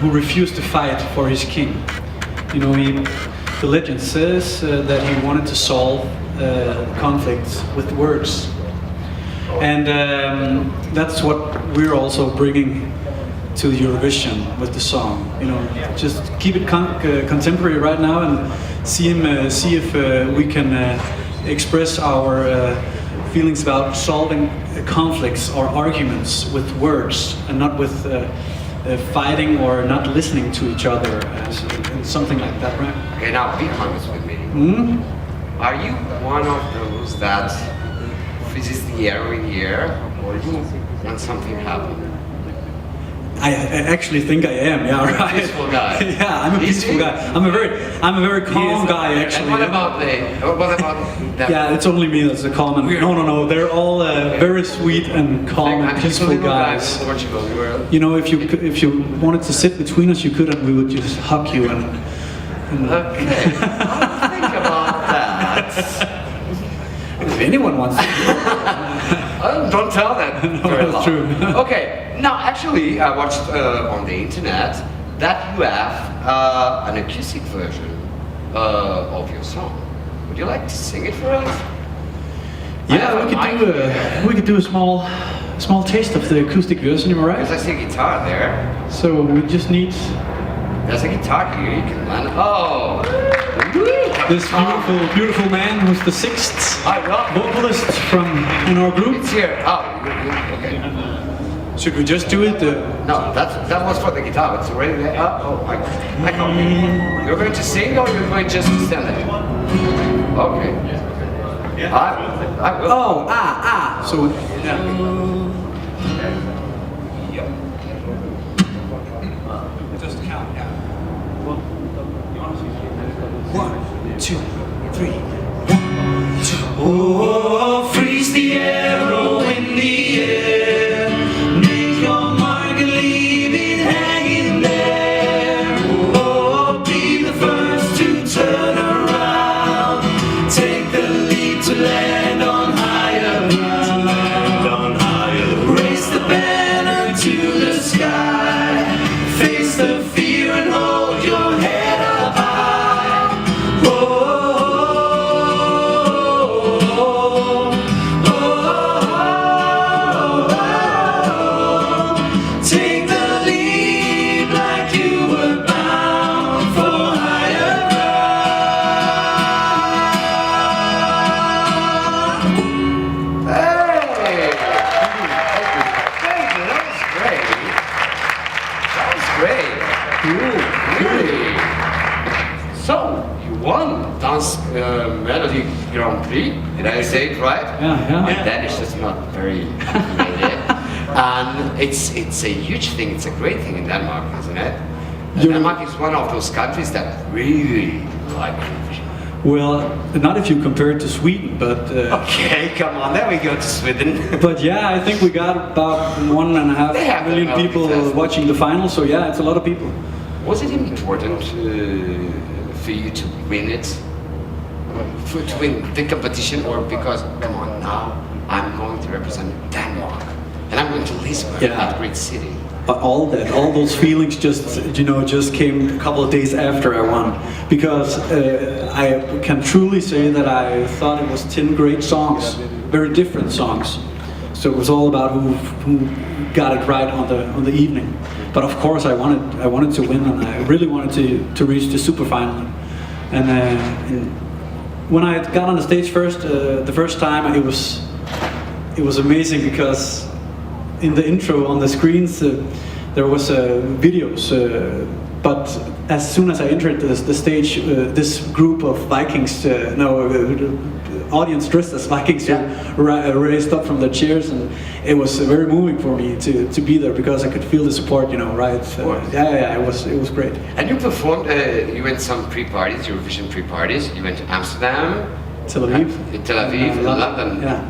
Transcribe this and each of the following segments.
who refused to fight for his king. You know, the legend says that he wanted to solve conflicts with words. And that's what we're also bringing to Eurovision with the song. You know, just keep it contemporary right now and see if we can express our feelings about solving conflicts or arguments with words and not with fighting or not listening to each other, something like that, right? Okay, now be honest with me. Are you one of those that visits the air every year, or you when something happens? I actually think I am. Yeah, right. Peaceful guy. Yeah, I'm a peaceful guy. I'm a very calm guy, actually. And what about that? Yeah, it's only me that's a calm and no. They're all very sweet and calm and peaceful guys. In Portugal, you know, if you wanted to sit between us, you could, and we would just hug you and okay. I'll think about that. If anyone wants to. Don't tell that. No, that's true. Okay. Now, actually, I watched on the internet that you have an acoustic version of your song. Would you like to sing it for us? Yeah, we could do a small taste of the acoustic version. Am I right? Because I see a guitar there. So we just need. There's a guitar here. You can land. Oh. This beautiful man who's the sixth vocalist in our group. It's here. Oh, okay. Should we just do it? No, that was for the guitar. It's already there. I can't. You're going to sing or you're going just to stand there? Okay. I will. Oh, So, yeah. Just count, yeah. 1, 2, 3. 1, 2. Oh, freeze the arrow in the air. Make your mark and leave it hanging there. Oh, be the first to turn around. Take the lead to land on higher ground. Raise the banner to the sky. Face the fear and hold your head up high. Take the lead like you were bound for higher ground. Hey! Thank you. That was great. That was great. Really. So, you won Dance Melody Grand Prix. Did I say it right? Yeah. My Danish is not very good. And it's a huge thing. It's a great thing in Denmark, isn't it? Denmark is one of those countries that really like Eurovision. Well, not if you compare it to Sweden, but... Okay, come on, then we go to Sweden. But yeah, I think we got about 1.5 million people watching the final, so yeah, it's a lot of people. Was it important for you to win it? To win the competition, or because, come on, now I'm going to represent Denmark, and I'm going to Lisbon, that great city. All those feelings just came a couple of days after I won, because I can truly say that I thought it was 10 great songs, very different songs. So it was all about who got it right on the evening. But of course I wanted to win, and I really wanted to reach the super final. And when I got on the stage the first time, it was amazing, because in the intro on the screens there was videos, but as soon as I entered the stage, this group of Vikings, audience dressed as Vikings, raised up from their chairs, and it was very moving for me to be there, because I could feel the support, right? It was great. And you performed. You went some pre-parties, Eurovision pre-parties. You went to Amsterdam, Tel Aviv, London. Yeah.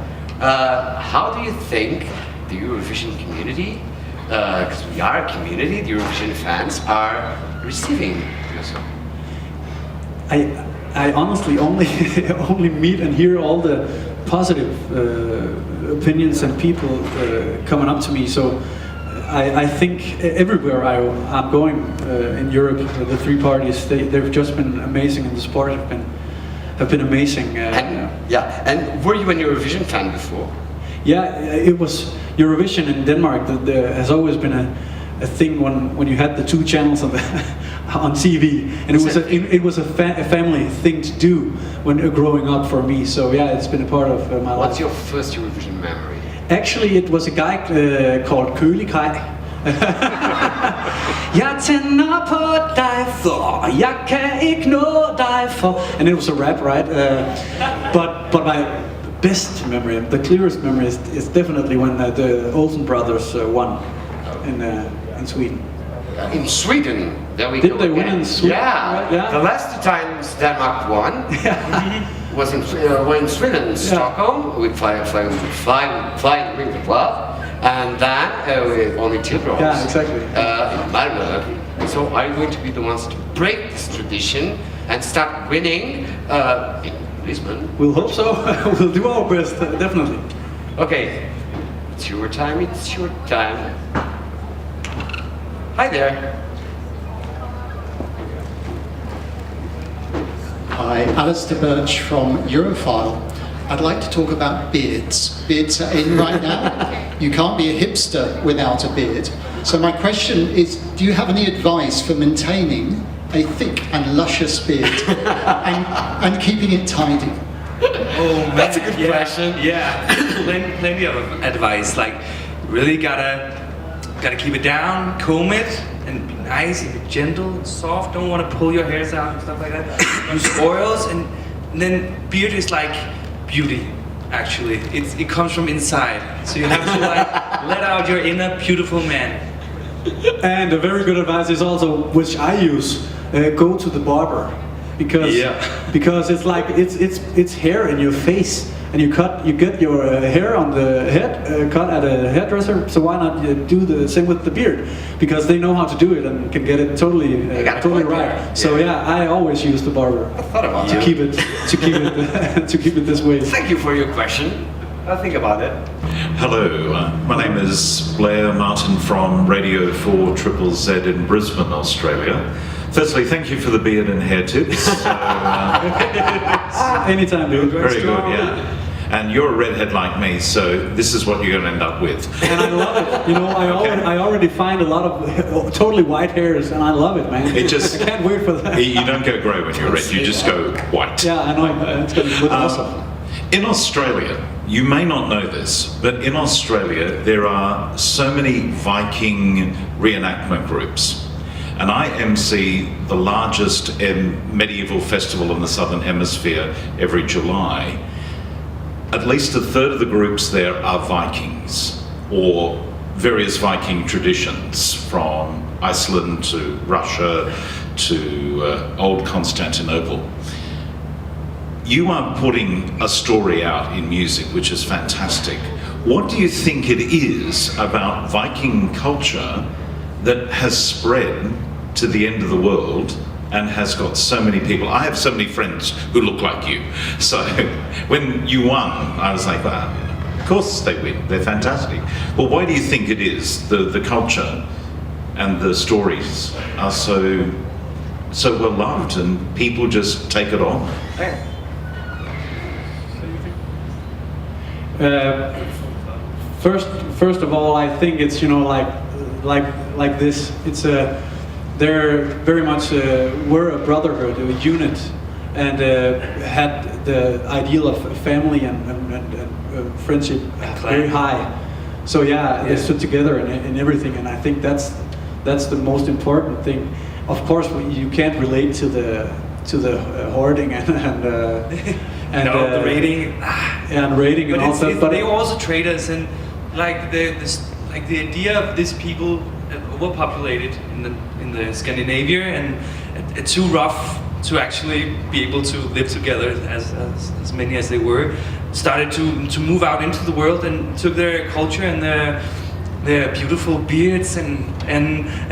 How do you think the Eurovision community, because we are a community, the Eurovision fans are receiving your song? I honestly only meet and hear all the positive opinions and people coming up to me. So I think everywhere I'm going in Europe, the three parties, they've just been amazing, and the sport have been amazing. And were you a Eurovision fan before? Yeah, it was Eurovision in Denmark. There has always been a thing when you had the two channels on on TV, and it was a family thing to do when growing up for me. So yeah, it's been a part of my life. What's your first Eurovision memory? Actually, it was a guy called Kølig Kaj. Jeg tænder på dig for, jeg kan ikke nå dig for. And it was a rap, right? But my best memory, the clearest memory, is definitely when the Olsen brothers won in Sweden. In Sweden, there we Did go they again. win in Sweden? Yeah. Right, yeah. The last two times Denmark won was in Sweden, Stockholm. We fly and ring the club, and then with only two girls. Yeah, exactly. In Malmö. So are you going to be the ones to break this tradition and start winning in Lisbon? We'll hope so. We'll do our best, definitely. Okay, it's your time. It's your time. Hi there. Hi, Alistair Birch from Europhile. I'd like to talk about beards. Beards are in right now. You can't be a hipster without a beard. So my question is, do you have any advice for maintaining a thick and luscious beard and keeping it tidy? Oh man, That's a good question. Yeah, plenty of advice. Like, really gotta keep it down, comb it, and be nice and be gentle and soft. Don't want to pull your hairs out and stuff like that. Use oils, and then beard is like beauty. Actually, it comes from inside. So you have to like let out your inner beautiful man. And a very good advice is also, which I use, go to the barber, because it's like it's hair in your face, and you get your hair on the head cut at a hairdresser. So why not do the same with the beard? Because they know how to do it and can get it totally right. So yeah, I always use the barber. I thought about to it. keep it to keep it this way. Thank you for your question. I'll think about it. Hello, my name is Blair Martin from Radio 4 Triple Z in Brisbane, Australia. Firstly, thank you for the beard and hair tips. So, Anytime, dude. very good, yeah. And you're a redhead like me, so this is what you're going to end up with. And I love it. You know, I already find a lot of totally white hairs, and I love it, man. It just I can't wait for that. You don't go grey when you're red, you just go white. Yeah, I know. It's going to look awesome. In Australia, you may not know this, but in Australia there are so many Viking reenactment groups. And I MC the largest medieval festival in the Southern Hemisphere every July. At least a third of the groups there are Vikings, or various Viking traditions, from Iceland to Russia to old Constantinople. You are putting a story out in music, which is fantastic. What do you think it is about Viking culture that has spread to the end of the world and has got so many people? I have so many friends who look like you. So when you won, I was like, well, of course they win, they're fantastic. Well, why do you think it is the culture and the stories are so well loved and people just take it on? First of all, I think it's, you know, like this. It's they're very much were a brotherhood, a unit, and had the ideal of family and friendship very high. So yeah, they stood together in everything, and I think that's the most important thing. Of course, you can't relate to the hoarding and the rating. And rating and all that. But they were also traders, and like the idea of these people overpopulated in the Scandinavia, and too rough to actually be able to live together as many as they were, started to move out into the world and took their culture and their beautiful beards and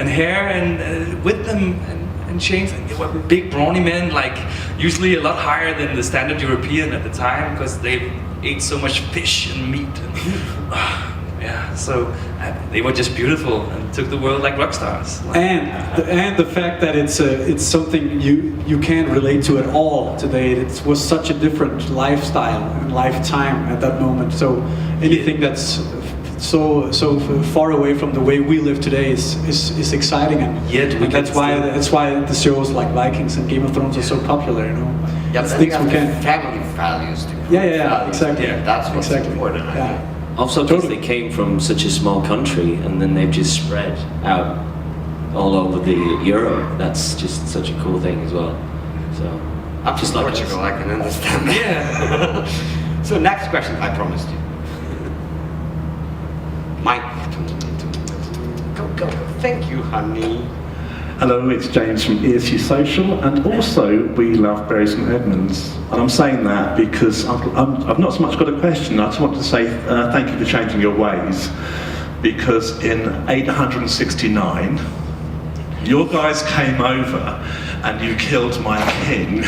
hair and with them and changed. And they were big brawny men, like usually a lot higher than the standard European at the time, because they ate so much fish and meat. And, yeah, so they were just beautiful and took the world like rock stars. And the fact that it's something you can't relate to at all today. It was such a different lifestyle and lifetime at that moment. So anything that's so far away from the way we live today is exciting, and Yet we that's why the shows like Vikings and Game of Thrones are so popular. You know, Yeah, It's but things we we have the can't. family values. The Yeah, values. exactly. Yeah, that's what's exactly. important. I Yeah. think. Also, because they came from such a small country and then they've just spread out all over the Europe. That's just such a cool thing as well. So, I'm just from like Portugal, us. I can understand that. Yeah. So next question, I promised you. Mike. Go. Thank you, honey. Hello, it's James from ESU Social, and also we love Bury St Edmunds. And I'm saying that because I've not so much got a question, I just want to say thank you for changing your ways, because in 869, your guys came over and you killed my king.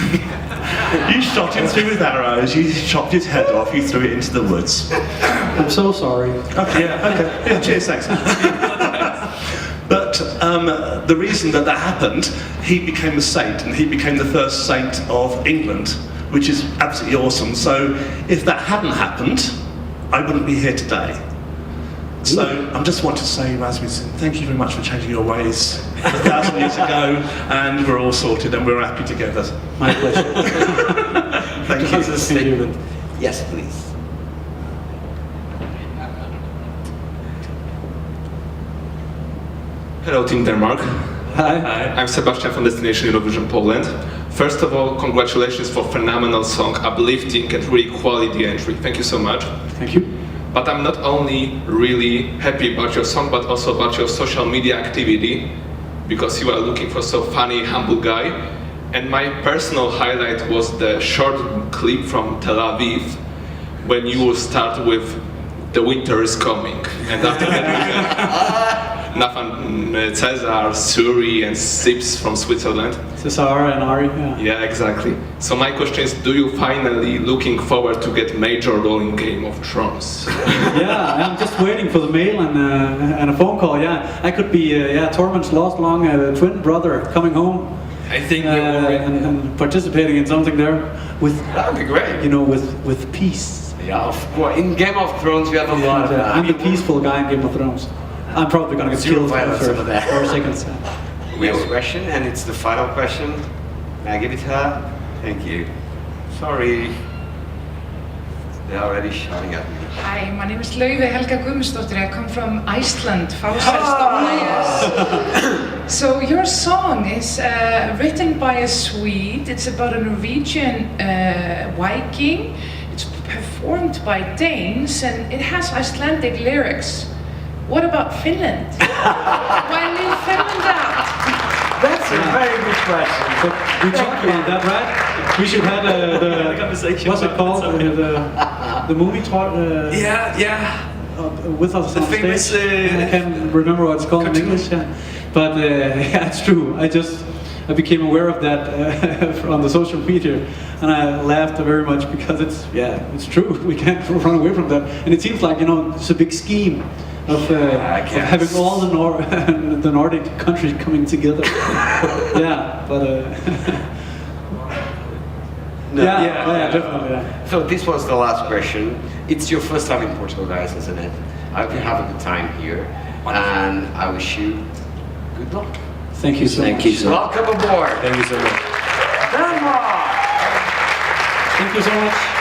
You shot him through with arrows, you chopped his head off, you threw it into the woods. I'm so sorry. Okay, yeah, cheers, thanks. But the reason that happened, he became a saint, and he became the first saint of England, which is absolutely awesome. So if that hadn't happened, I wouldn't be here today. So I just want to say, Rasmussen, thank you very much for changing your ways 1,000 years ago, and we're all sorted and we're happy together. My pleasure. Thank you. Just a statement. Yes, please. Hello, Team Denmark. Hi. I'm Sebastian from Destination Eurovision Poland. First of all, congratulations for phenomenal song, uplifting and really quality entry. Thank you so much. Thank you. But I'm not only really happy about your song, but also about your social media activity, because you are looking for so funny, humble guy. And my personal highlight was the short clip from Tel Aviv, when you will start with "The winter is coming," and after that you get Nathan, Cesar, Suri, and Sips from Switzerland. Cesar and Ari. Yeah. Yeah, exactly. So my question is, do you finally looking forward to get major role in Game of Thrones? Yeah, I'm just waiting for the mail and a phone call. Yeah, I could be Tormund's lost long twin brother coming home. I think we're already. and participating in something there with, That would be great. you know, with peace. Yeah, of course. In Game of Thrones, we have a lot of that. I'm the peaceful guy in Game of Thrones. I'm probably gonna get Zero killed violence for over there. 4 seconds. We have a question, and it's the final question. May I give it to her? Thank you. Sorry. They're already shouting at me. Hi, my name is Laufey Helga Guðmundsdóttir. I come from Iceland, So your song is written by a Swede. It's about a Norwegian Viking. It's performed by Danes, and it has Icelandic lyrics. What about Finland? Why leave Finland out? That's a very good question. But we talked about that, right? We should have the conversation what's it about called? it, The movie talk. Yeah. With us The on famous, stage. I can't remember what it's called in cartoon. English. Yeah. But yeah, it's true. I became aware of that on the social media, and I laughed very much because it's true. We can't run away from that, and it seems like it's a big scheme of having all the Nordic countries coming together. Yeah, but yeah, definitely. Yeah. So this was the last question. It's your first time in Portugal, guys, isn't it? I hope you have a good time here, and I wish you good luck. Thank you so much. Thank you so much. Welcome aboard. Thank you so much. Denmark! Thank you so much.